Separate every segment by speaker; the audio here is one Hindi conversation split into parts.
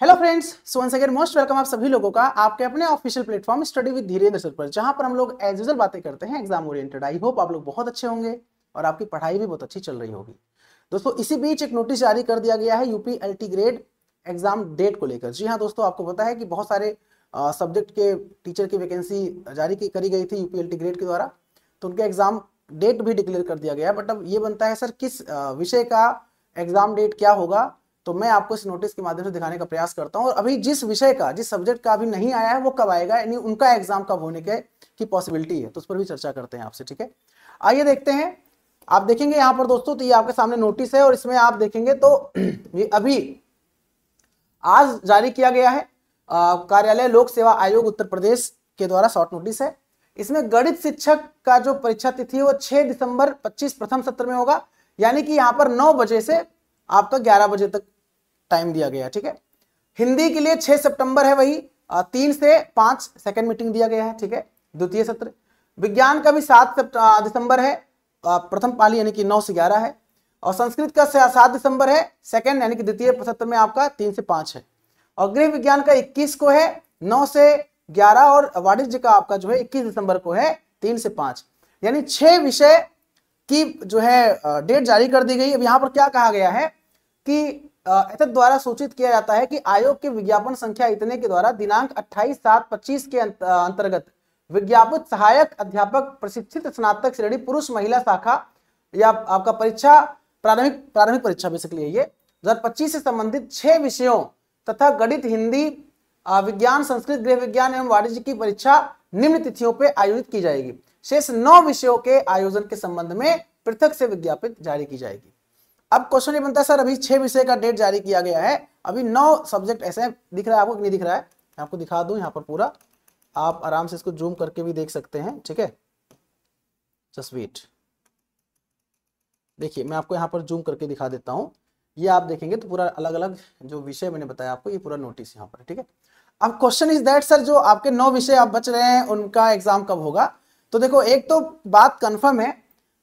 Speaker 1: Hello friends, so once again most welcome आप सभी लोगों का आपके अपने official platform study with Dhirendra sir पर, जहां पर हम लोग एज यूजुअल बातें करते हैं एग्जाम ओरिएंटेड। आई होप आप लोग बहुत अच्छे होंगे और आपकी पढ़ाई भी बहुत अच्छी चल रही होगी। दोस्तों, इसी बीच एक नोटिस जारी कर दिया गया है UP LT grade exam date को लेकर। जी हाँ दोस्तों, आपको पता है कि बहुत सारे सब्जेक्ट के टीचर की वैकेंसी जारी करी गई थी यूपी एलटी ग्रेड के द्वारा, तो उनके एग्जाम डेट भी डिक्लेयर कर दिया गया है। बट अब ये बनता है सर किस विषय का एग्जाम डेट क्या होगा, तो मैं आपको इस नोटिस के माध्यम से दिखाने का प्रयास करता हूं। और अभी जिस विषय का, जिस सब्जेक्ट का अभी नहीं आया है वो कब आएगा, यानी उनका एग्जाम कब होने की पॉसिबिलिटी है, तो उस पर भी चर्चा करते हैं आपसे। ठीक है, आइए देखते हैं। आप देखेंगे यहाँ पर दोस्तों, तो ये आपके सामने नोटिस है और इसमें आप देखेंगे तो ये अभी आज जारी किया गया है कार्यालय लोक सेवा आयोग उत्तर प्रदेश के द्वारा शॉर्ट नोटिस है। इसमें गणित शिक्षक का जो परीक्षा तिथि है वो 6 दिसंबर 25 प्रथम सत्र में होगा, यानी कि यहाँ पर 9 बजे से आपका 11 बजे तक टाइम दिया गया है। ठीक है, हिंदी के लिए 6 सितंबर है, वही 3 से 5 सेकंड मीटिंग दिया गया है। ठीक है, द्वितीय सत्र। विज्ञान का भी 7 दिसंबर है, प्रथम पाली यानी कि 9 से 11 है। और संस्कृत का 7 दिसंबर है, सेकंड यानी कि द्वितीय सत्र में आपका 3 से 5 है। और गृह विज्ञान का 21 को है 9 से 11, और वाणिज्य का आपका जो है 21 दिसंबर को है 3 से 5, यानी 6 विषय की जो है डेट जारी कर दी गई। अब यहाँ पर क्या कहा गया है कि एतद द्वारा सूचित किया जाता है कि आयोग के विज्ञापन संख्या इतने के द्वारा दिनांक 28/7/25 के अंतर्गत विज्ञापित सहायक अध्यापक प्रशिक्षित स्नातक श्रेणी पुरुष महिला शाखा या आपका परीक्षा प्रारंभिक परीक्षा बेसिकली ये 2025 से संबंधित 6 विषयों तथा गणित, हिंदी, विज्ञान, संस्कृत, गृह विज्ञान एवं वाणिज्य की परीक्षा निम्न तिथियों पर आयोजित की जाएगी। शेष 9 विषयों के आयोजन के संबंध में पृथक से विज्ञापित जारी की जाएगी। अब क्वेश्चन ये बनता है, सर अभी 6 विषय का डेट जारी किया गया है, अभी 9 सब्जेक्ट ऐसे दिख रहा है आपको कि नहीं दिख रहा है? आपको दिखा दूं यहाँ पर पूरा, आप आराम से इसको जूम करके भी देख सकते हैं। ठीक है, जस्ट वेट, देखिए मैं आपको यहाँ पर जूम करके दिखा देता हूँ। ये आप देखेंगे तो पूरा अलग अलग जो विषय मैंने बताया आपको, ये पूरा नोटिस यहाँ पर। ठीक है, अब क्वेश्चन इज दैट सर जो आपके 9 विषय आप बच रहे हैं उनका एग्जाम कब होगा? तो देखो, एक तो बात कंफर्म है,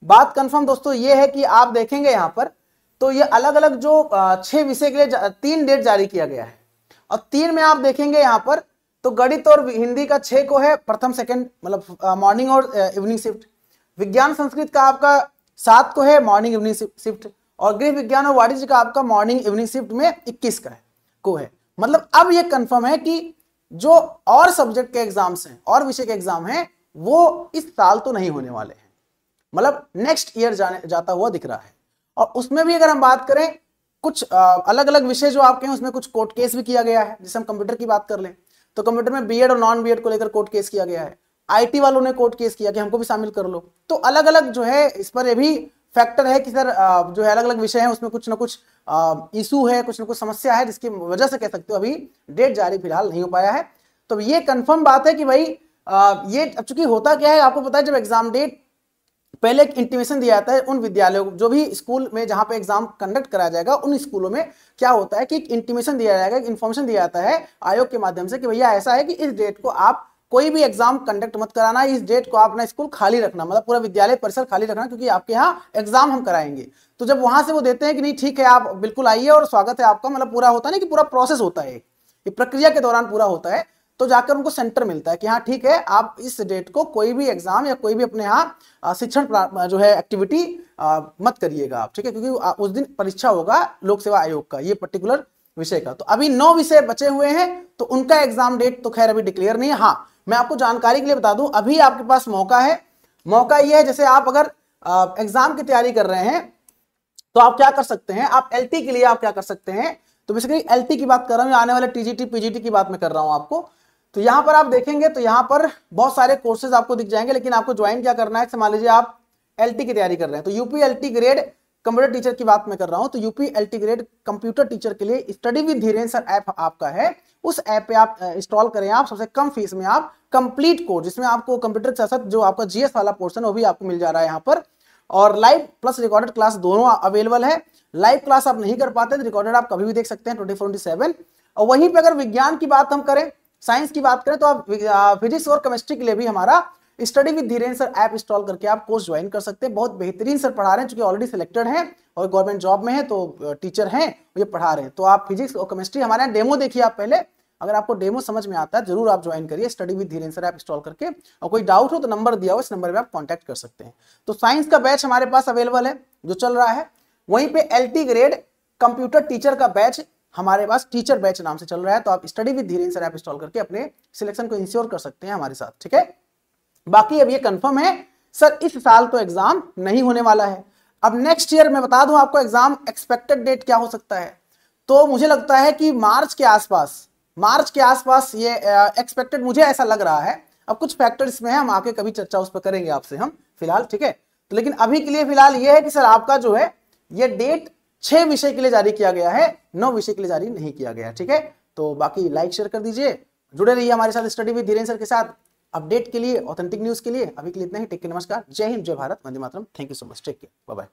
Speaker 1: बात कंफर्म दोस्तों ये है कि आप देखेंगे यहाँ पर तो ये अलग अलग जो 6 विषय के लिए 3 डेट जारी किया गया है। और 3 में आप देखेंगे यहाँ पर तो गणित और हिंदी का 6 को है प्रथम सेकंड, मतलब मॉर्निंग और इवनिंग शिफ्ट। विज्ञान संस्कृत का आपका 7 को है मॉर्निंग इवनिंग शिफ्ट। और गृह विज्ञान और वाणिज्य का आपका मॉर्निंग इवनिंग शिफ्ट में 21 का है। मतलब अब ये कंफर्म है कि जो और सब्जेक्ट के एग्जाम्स हैं और विषय के एग्जाम हैं वो इस साल तो नहीं होने वाले हैं, मतलब नेक्स्ट ईयर जाता हुआ दिख रहा है। और उसमें भी अगर हम बात करें, कुछ अलग अलग विषय जो आपके हैं उसमें कुछ कोर्ट केस भी किया गया है। जैसे हम कंप्यूटर की बात कर लें तो कंप्यूटर में बीएड और नॉन बीएड को लेकर कोर्ट केस किया गया है। आईटी वालों ने कोर्ट केस किया कि हमको भी शामिल कर लो। तो अलग अलग जो है इस पर ये भी फैक्टर है कि सर जो है अलग अलग विषय है उसमें कुछ ना कुछ इशू है, कुछ ना कुछ समस्या है, जिसकी वजह से कह सकते हो अभी डेट जारी फिलहाल नहीं हो पाया है। तो ये कंफर्म बात है कि भाई ये अब चूंकि होता क्या है आपको पता है, जब एग्जाम डेट पहले एक इंटीमेशन दिया जाता है उन विद्यालयों को, जो भी स्कूल में जहां पे एग्जाम कंडक्ट कराया जाएगा उन स्कूलों में क्या होता है कि एक इंटीमेशन दिया जाएगा, एक इन्फॉर्मेशन दिया जाता है आयोग के माध्यम से कि भैया ऐसा है कि इस डेट को आप कोई भी एग्जाम कंडक्ट मत कराना, इस डेट को आप अपना स्कूल खाली रखना, मतलब पूरा विद्यालय परिसर खाली रखना, क्योंकि आपके यहाँ एग्जाम हम कराएंगे। तो जब वहां से वो देते हैं कि नहीं ठीक है आप बिल्कुल आइए और स्वागत है आपका, मतलब पूरा होता है ना कि पूरा प्रोसेस होता है, ये प्रक्रिया के दौरान पूरा होता है, तो जाकर उनको सेंटर मिलता है कि हाँ ठीक है आप इस डेट को कोई भी एग्जाम या कोई भी अपने यहाँ शिक्षण जो है एक्टिविटी मत करिएगा आप। ठीक है, क्योंकि उस दिन परीक्षा होगा लोक सेवा आयोग का ये पर्टिकुलर विषय का। तो अभी 9 विषय बचे हुए हैं तो उनका एग्जाम डेट तो खैर अभी डिक्लेयर नहीं है। हाँ, मैं आपको जानकारी के लिए बता दूं, अभी आपके पास मौका है। मौका ये है, जैसे आप अगर एग्जाम की तैयारी कर रहे हैं तो आप क्या कर सकते हैं, आप एलटी के लिए आप क्या कर सकते हैं, तो बेसिकली एलटी की बात कर रहा हूं, आने वाले टीजीटी पीजीटी की बात मैं कर रहा हूं आपको। तो यहां पर आप देखेंगे तो यहां पर बहुत सारे कोर्सेज आपको दिख जाएंगे, लेकिन आपको ज्वाइन क्या करना है, मान लीजिए आप एलटी की तैयारी कर रहे हैं तो UP LT grade computer teacher की बात मैं कर रहा हूं, तो UP LT grade computer teacher के लिए study with Dhirendra sir app आपका है। उस ऐप पे आप इंस्टॉल करें, आप सबसे कम फीस में आप कंप्लीट कोर्स, जिसमें आपको कंप्यूटर के साथ जो आपका जीएस वाला पोर्शन वो भी आपको मिल जा रहा है यहाँ पर, और लाइव प्लस रिकॉर्डेड क्लास दोनों अवेलेबल है। लाइव क्लास आप नहीं कर पाते तो रिकॉर्डेड आप कभी भी देख सकते हैं 24/7। और वहीं पे अगर विज्ञान की बात हम करें, साइंस की बात करें, तो आप फिजिक्स और केमिस्ट्री के लिए भी हमारा study with Dhirendra sir app install करके आप कोर्स ज्वाइन कर सकते हैं। बहुत बेहतरीन सर पढ़ा रहे हैं, क्योंकि ऑलरेडी सिलेक्टेड हैं और गवर्नमेंट जॉब में है, तो टीचर हैं, ये पढ़ा रहे हैं। तो आप फिजिक्स और केमिस्ट्री हमारे यहाँ डेमो देखिए आप पहले, अगर आपको डेमो समझ में आता है जरूर आप ज्वाइन करिए study with Dhirendra sir app install करके। और कोई डाउट हो तो नंबर दिया हो, इस नंबर पे आप कांटेक्ट कर सकते हैं। तो साइंस का बैच हमारे पास अवेलेबल है जो चल रहा है, वहीं पे LT ग्रेड कंप्यूटर टीचर का बैच हमारे पास टीचर बैच नाम से चल रहा है। तो आप study with Dhirendra sir app install करके अपने सिलेक्शन को इंश्योर कर सकते हैं हमारे साथ, ठीक है। बाकी अब ये कंफर्म है सर इस साल तो एग्जाम नहीं होने वाला है। अब नेक्स्ट ईयर मैं बता दूं आपको एग्जाम एक्सपेक्टेड डेट क्या हो सकता है, तो मुझे लगता है कि मार्च के आसपास ये एक्सपेक्टेड मुझे ऐसा लग रहा है। अब कुछ फैक्टर्स में है, हम आके कभी चर्चा उस पर करेंगे आपसे हम फिलहाल, ठीक है। तो लेकिन अभी के लिए फिलहाल ये है कि सर आपका जो है ये डेट 6 विषय के लिए जारी किया गया है, 9 विषय के लिए जारी नहीं किया गया, ठीक है। तो बाकी लाइक शेयर कर दीजिए, जुड़े रहिए हमारे साथ स्टडी विद धीरेन्द्र सर के साथ अपडेट के लिए, ऑथेंटिक न्यूज के लिए। अभी के लिए इतना ही, टेक केयर, नमस्कार, जय हिंद, जय भारत, वंदे मातरम, thank you so much, take care, bye bye.